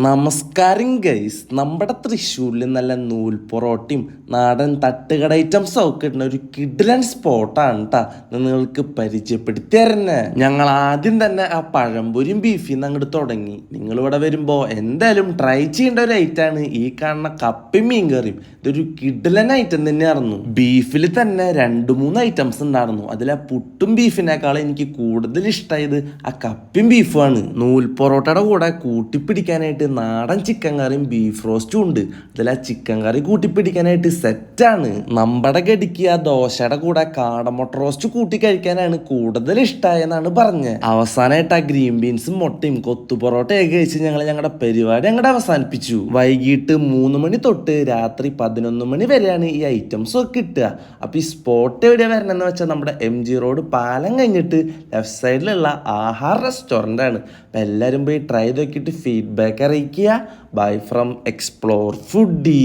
നമസ്കാരം ഗൈസ്, നമ്മുടെ തൃശ്ശൂരിൽ നല്ല നൂൽ പൊറോട്ടയും നാടൻ തട്ടുകട ഐറ്റംസും ഒക്കെ കിട്ടുന്ന ഒരു കിഡിലൻ സ്പോട്ടാണ് കേട്ടാ നിങ്ങൾക്ക് പരിചയപ്പെടുത്തി തരുന്നേ. ഞങ്ങൾ ആദ്യം തന്നെ ആ പഴംപൊരിയും ബീഫിന്ന് അങ്ങോട്ട് തുടങ്ങി. നിങ്ങൾ ഇവിടെ വരുമ്പോൾ എന്തായാലും ട്രൈ ചെയ്യേണ്ട ഒരു ഐറ്റമാണ് ഈ കാണുന്ന കപ്പയും മീൻ കറിയും. ഇതൊരു കിഡിലൻ ഐറ്റം തന്നെയായിരുന്നു. ബീഫിൽ തന്നെ 2-3 ഐറ്റംസ് ഉണ്ടായിരുന്നു. അതിൽ ആ പുട്ടും ബീഫിനേക്കാളും എനിക്ക് കൂടുതൽ ഇഷ്ടമായത് ആ കപ്പയും ബീഫുമാണ്. നൂൽ പൊറോട്ടയുടെ കൂടെ കൂട്ടിപ്പിടിക്കാനായിട്ട് നാടൻ ചിക്കൻ കറിയും ബീഫ് റോസ്റ്റും ഉണ്ട്. അതിൽ ആ ചിക്കൻ കറി കൂട്ടിപ്പിടിക്കാനായിട്ട് സെറ്റാണ്. നമ്മുടെ ഗടിക്ക് ആ ദോശയുടെ കൂടെ കാടമുട്ട റോസ്റ്റ് കൂട്ടി കഴിക്കാനാണ് കൂടുതൽ ഇഷ്ടമായെന്നാണ് പറഞ്ഞത്. അവസാനമായിട്ട് ആ ഗ്രീൻ ബീൻസും മുട്ടയും കൊത്തു പൊറോട്ടയൊക്കെ കഴിച്ച് ഞങ്ങളുടെ പരിപാടി അങ്ങോട്ട് അവസാനിപ്പിച്ചു. വൈകിട്ട് 3 മണി തൊട്ട് രാത്രി 11 മണി വരെയാണ് ഈ ഐറ്റംസ് ഒക്കെ കിട്ടുക. അപ്പോൾ ഈ സ്പോട്ട് എവിടെയാണ് വരണമെന്ന് വെച്ചാൽ നമ്മുടെ MG റോഡ് പാലം കഴിഞ്ഞിട്ട് ലെഫ്റ്റ് സൈഡിലുള്ള ആഹാർ റെസ്റ്റോറൻ്റ് ആണ്. അപ്പം എല്ലാവരും പോയി ട്രൈ നോക്കിയിട്ട് ഫീഡ്ബാക്ക് അറിയിക്കുക. Bye from explore foodie.